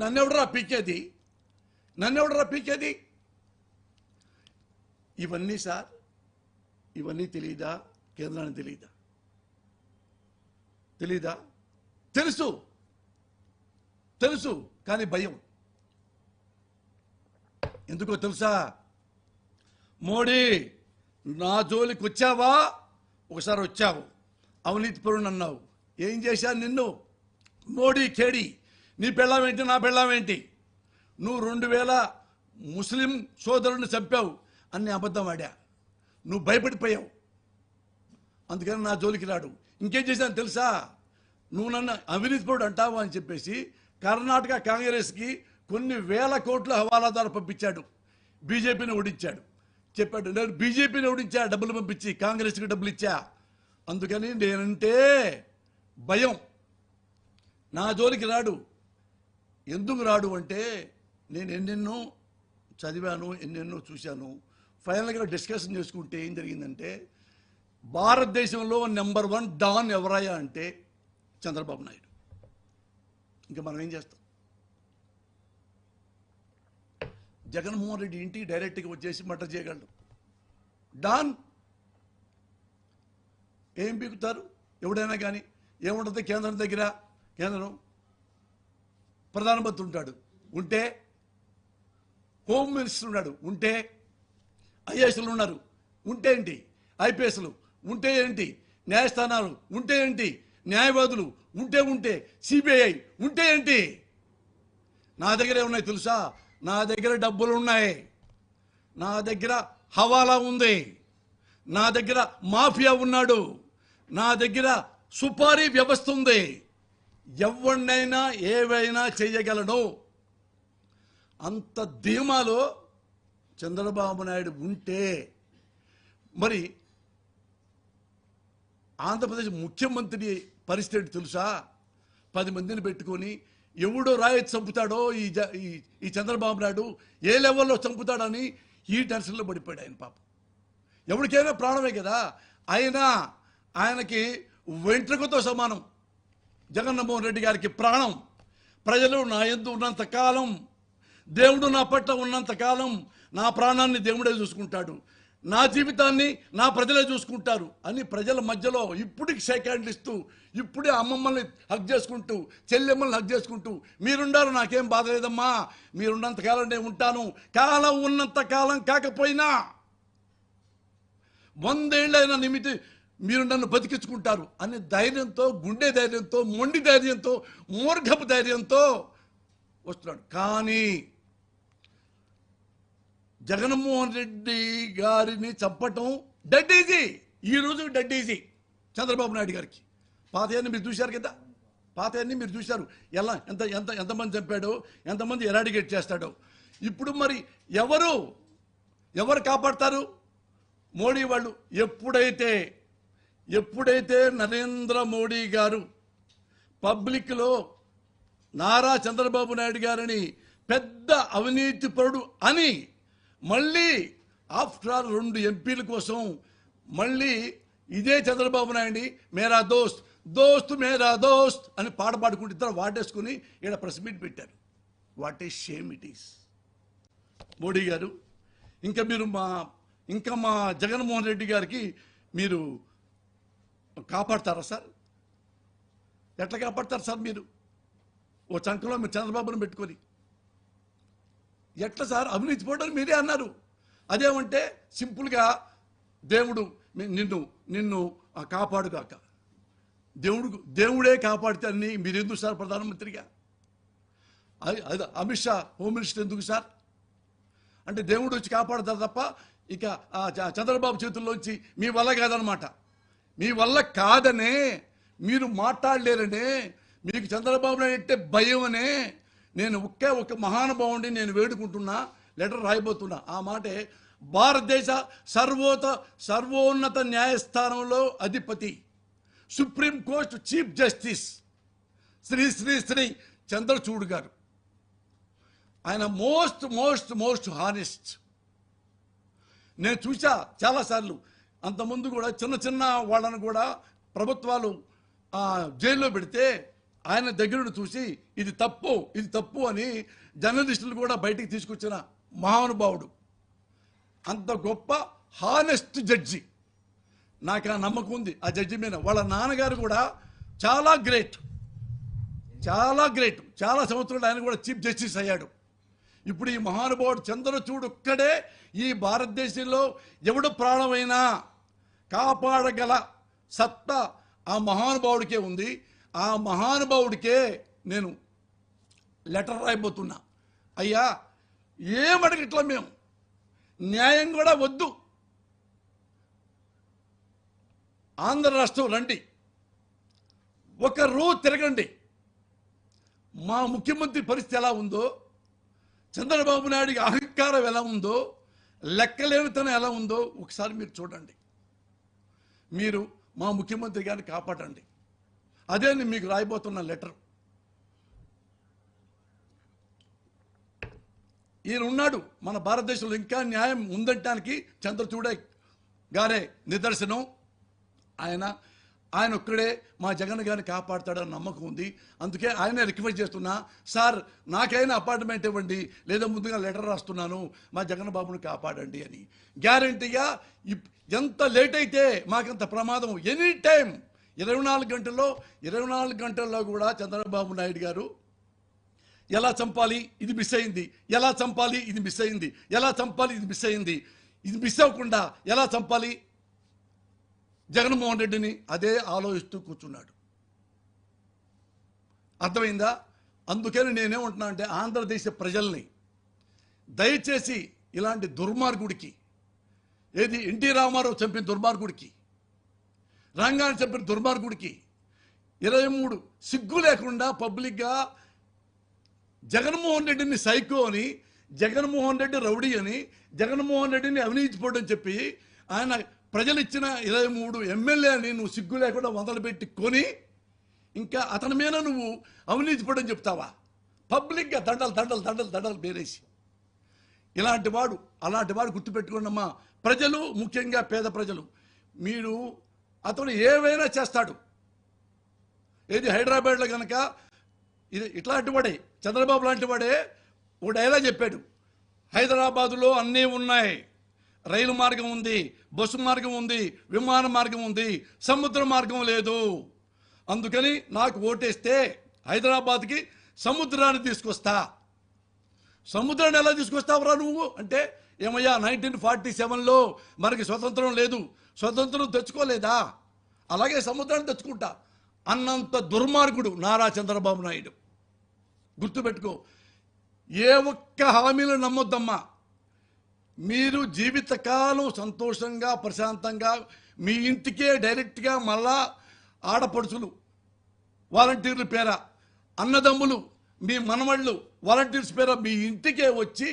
నన్నెవడరా పీకేది, నన్నెవడరా పీకేది? ఇవన్నీ సార్, ఇవన్నీ తెలియదా? కేంద్రానికి తెలియదా? తెలీదా? తెలుసు తెలుసు, కానీ భయం. ఎందుకో తెలుసా? మోడీ, నా జోలికి వచ్చావా? ఒకసారి వచ్చావు, అవినీతిపరుడు అన్నావు. ఏం చేశాను నిన్ను? మోడీ కేడి, నీ పెళ్ళామేంటి, నా పెళ్ళామేంటి? నువ్వు 2000 ముస్లిం సోదరుని చంపావు అన్ని అబద్ధం ఆడా. నువ్వు భయపడిపోయావు, అందుకని నా జోలికి రాడు. ఇంకేం చేశాను తెలుసా? నువ్వు నన్ను అవినీతిపరుడు అంటావు అని చెప్పేసి కర్ణాటక కాంగ్రెస్కి కొన్ని వేల కోట్ల హవాలాదారు పంపించాడు, బీజేపీని ఓడించాడు. చెప్పాడు, నేను బీజేపీని ఓడించా, డబ్బులు పంపించి కాంగ్రెస్కి డబ్బులు ఇచ్చా. అందుకని నేనంటే భయం, నా జోలికి రాడు. ఎందుకు రాడు అంటే నేను ఎన్నెన్నో చదివాను, ఎన్నెన్నో చూశాను. ఫైనల్గా డిస్కషన్ చేసుకుంటే ఏం జరిగిందంటే, భారతదేశంలో నెంబర్ 1 డాన్ ఎవరయ్యా అంటే చంద్రబాబు నాయుడు. ఇంకా మనం ఏం చేస్తాం? జగన్మోహన్ రెడ్డి ఇంటికి డైరెక్ట్గా వచ్చేసి మర్డర్ చేయగలడు. డాన్ ఏం పీకుతారు ఎవడైనా కానీ? ఏముంటుంది కేంద్రం దగ్గర? కేంద్రం ప్రధానమంత్రి ఉంటాడు, ఉంటే హోమ్ మినిస్టర్ ఉన్నాడు, ఉంటే ఐఏఎస్లు ఉన్నారు, ఉంటే ఏంటి? ఐపీఎస్లు ఉంటే ఏంటి? న్యాయస్థానాలు ఉంటే ఏంటి? న్యాయవాదులు ఉంటే సిబిఐ ఉంటే ఏంటి? నా దగ్గర ఏమున్నాయి తెలుసా? నా దగ్గర డబ్బులు ఉన్నాయి, నా దగ్గర హవాలా ఉంది, నా దగ్గర మాఫియా ఉన్నాడు, నా దగ్గర సుపారీ వ్యవస్థ ఉంది. ఎవరినైనా ఏవైనా చేయగలను. అంత ధీమాలో చంద్రబాబు నాయుడు ఉంటే మరి ఆంధ్రప్రదేశ్ ముఖ్యమంత్రి పరిస్థితి తెలుసా? 10 మందిని పెట్టుకొని ఎవడో రాయత్ చంపుతాడో ఈ చంద్రబాబు నాయుడు ఏ లెవెల్లో చంపుతాడని ఈ టెన్షన్లో పడిపోయాడు ఆయన. పాపం ఎవరికైనా ప్రాణమే కదా. ఆయనకి వెంట్రుకతో సమానం జగన్మోహన్ రెడ్డి గారికి ప్రాణం. ప్రజలు నా యందు ఉన్నంత కాలం, దేవుడు నా పట్ల ఉన్నంత కాలం నా ప్రాణాన్ని దేవుడే చూసుకుంటాడు, నా జీవితాన్ని నా ప్రజలే చూసుకుంటారు అని ప్రజల మధ్యలో ఇప్పటికి షేక్ హ్యాండ్లు ఇస్తూ, ఇప్పుడే అమ్మమ్మల్ని హక్ చేసుకుంటూ, చెల్లెమ్మల్ని హక్ చేసుకుంటూ, మీరుండారు నాకేం బాధ లేదమ్మా, మీరున్నంత కాలం నేను ఉంటాను, కాలం ఉన్నంత కాలం కాకపోయినా 100 ఏళ్ళైనా నిమితి మీరు నన్ను బతికించుకుంటారు అనే ధైర్యంతో, గుండె ధైర్యంతో, మొండి ధైర్యంతో, మూర్ఖపు ధైర్యంతో వస్తున్నాడు. కానీ జగన్మోహన్ రెడ్డి గారిని చంపటం డెడ్ ఈజీ. ఈరోజు డెడ్ ఈజీ చంద్రబాబు నాయుడు గారికి. పాతయాన్ని మీరు చూశారు కదా, పాతయాన్ని మీరు చూశారు. ఎలా ఎంతమంది చంపాడో, ఎంతమంది ఎరాడికేట్ చేస్తాడో. ఇప్పుడు మరి ఎవరు కాపాడతారు? మోడీ వాళ్ళు. ఎప్పుడైతే నరేంద్ర మోడీ గారు పబ్లిక్లో నారా చంద్రబాబు నాయుడు గారిని పెద్ద అవినీతిపరుడు అని మళ్ళీ ఆఫ్టర్ ఆల్ 2 ఎంపీల కోసం మళ్ళీ ఇదే చంద్రబాబు నాయుడిని మేరా దోస్త్ మేరా దోస్త్ అని పాట పాడుకుంటూ ఇద్దరు వాటేసుకుని ఇక్కడ ప్రెస్ మీట్ పెట్టారు. What a shame it is. Modi గారు ఇంకా మా జగన్మోహన్ రెడ్డి గారికి మీరు కాపాడతారా సార్? ఎట్లా కాపాడతారు సార్? మీరు ఓ చంకలో మీరు చంద్రబాబును పెట్టుకొని ఎట్లా సార్? అవినీతి పోవడం మీరే అన్నారు. అదేమంటే సింపుల్గా దేవుడు నిన్ను కాపాడుగాక, దేవుడే కాపాడితే అని మీరు ఎందుకు సార్ ప్రధానమంత్రిగా? అది అమిత్ షా హోమ్ మినిస్టర్ ఎందుకు సార్? అంటే దేవుడు వచ్చి కాపాడతారు తప్ప ఇక చంద్రబాబు చేతుల్లోంచి మీ వల్ల కాదనమాట. మీ వల్ల కాదనే మీరు మాట్లాడలేరనే, మీకు చంద్రబాబు నాయుడు అంటే భయం అనే నేను ఒక మహానుభావుడిని నేను వేడుకుంటున్నా, లెటర్ రాయబోతున్నా. ఆ మాటే భారతదేశ సర్వోన్నత న్యాయస్థానంలో అధిపతి, supreme court chief justice Shri Chandrachud గారు. ఆయన మోస్ట్ హానెస్ట్. నేను చూసా చాలాసార్లు. అంతకుముందు కూడా చిన్న వాళ్ళను కూడా ప్రభుత్వాలు జైల్లో పెడితే ఆయన దగ్గర చూసి ఇది తప్పు అని జర్నలిస్టులు కూడా బయటికి తీసుకొచ్చిన మహానుభావుడు. అంత గొప్ప హానెస్ట్ జడ్జి. నాకు ఆ నమ్మకం ఉంది ఆ జడ్జి మీద. వాళ్ళ నాన్నగారు కూడా చాలా గ్రేట్. చాలా సంవత్సరాలు ఆయన కూడా చీఫ్ జస్టిస్ అయ్యాడు. ఇప్పుడు ఈ మహానుభావుడు చంద్రచూడ్ ఒక్కడే ఈ భారతదేశంలో ఎవడు ప్రాణమైనా కాపాడగల సత్తా ఆ మహానుభావుడికే ఉంది. ఆ మహానుభావుడికే నేను లెటర్ రాయబోతున్నా. అయ్యా, ఏమడగట్లా మేము, న్యాయం కూడా వద్దు, ఆంధ్ర రాష్ట్రం రండి, ఒక రోజు తిరగండి, మా ముఖ్యమంత్రి పరిస్థితి ఎలా ఉందో, చంద్రబాబు నాయుడికి అహంకారం ఎలా ఉందో, లెక్కలేనితనం ఎలా ఉందో ఒకసారి మీరు చూడండి. మీరు మా ముఖ్యమంత్రి గారిని కాపాడండి. అదే నేను మీకు రాయబోతున్న లెటర్. ఈయన ఉన్నాడు మన భారతదేశంలో, ఇంకా న్యాయం ఉందంటానికి చంద్రచూడ్ గారే నిదర్శనం. ఆయన ఒక్కడే మా జగన్ గారిని కాపాడుతాడని నమ్మకం ఉంది. అందుకే ఆయన రిక్వెస్ట్ చేస్తున్నా, సార్ నాకైనా అపార్ట్మెంట్ ఇవ్వండి, లేదా ముందుగా లెటర్ రాస్తున్నాను, మా జగన్ బాబుని కాపాడండి అని. గ్యారంటీగా ఎంత లేట్ అయితే మాకంత ప్రమాదం. ఎనీ టైం 24 గంటల్లో కూడా చంద్రబాబు నాయుడు గారు ఎలా చంపాలి, ఇది మిస్ అయింది, ఎలా చంపాలి, ఇది మిస్ అయింది, ఎలా చంపాలి, ఇది మిస్ అయింది, ఇది మిస్ అవ్వకుండా ఎలా చంపాలి జగన్మోహన్ రెడ్డిని అదే ఆలోచిస్తూ కూర్చున్నాడు. అర్థమైందా? అందుకని నేనేమంటున్నా అంటే, ఆంధ్రదేశ ప్రజల్ని దయచేసి ఇలాంటి దుర్మార్గుడికి, ఏది ఎన్టీ రామారావు చంపిన దుర్మార్గుడికి, రంగాన్ని చంపిన దుర్మార్గుడికి 23 సిగ్గు లేకుండా పబ్లిక్గా జగన్మోహన్ రెడ్డిని సైకో అని, జగన్మోహన్ రెడ్డి రౌడీ అని, జగన్మోహన్ రెడ్డిని అవినీతిపోడని చెప్పి ఆయన ప్రజలు ఇచ్చిన 23 ఎమ్మెల్యేని నువ్వు సిగ్గు లేకుండా మొదలుపెట్టి కొని ఇంకా అతని మీద నువ్వు అవినీతిపోడని చెప్తావా? పబ్లిక్గా దండలు బేరేసి. అలాంటి వాడు గుర్తుపెట్టుకున్నమ్మా ప్రజలు, ముఖ్యంగా పేద ప్రజలు. మీరు అతను ఏవైనా చేస్తాడు. ఏది హైదరాబాద్లో కనుక ఇది ఇట్లాంటి వాడే, చంద్రబాబు లాంటి వాడే ఒక డైలాగ్ చెప్పాడు, హైదరాబాదులో అన్నీ ఉన్నాయి, రైలు మార్గం ఉంది, బస్సు మార్గం ఉంది, విమాన మార్గం ఉంది, సముద్ర మార్గం లేదు. అందుకని నాకు ఓటేస్తే హైదరాబాద్కి సముద్రాన్ని తీసుకొస్తా. సముద్రాన్ని ఎలా తీసుకొస్తావురా నువ్వు అంటే, ఏమయ్యా 1947లో మనకి స్వతంత్రం లేదు, స్వతంత్రం తెచ్చుకోలేదా, అలాగే సముద్రాన్ని తెచ్చుకుంటా అన్నంత దుర్మార్గుడు నారా చంద్రబాబు నాయుడు. గుర్తుపెట్టుకో, ఏ ఒక్క హామీలు నమ్మొద్దమ్మా. మీరు జీవితకాలం సంతోషంగా ప్రశాంతంగా మీ ఇంటికే డైరెక్ట్గా మళ్ళా ఆడపడుచులు వాలంటీర్ల పేర, అన్నదమ్ములు మీ మనవళ్ళు వాలంటీర్స్ పేర మీ ఇంటికే వచ్చి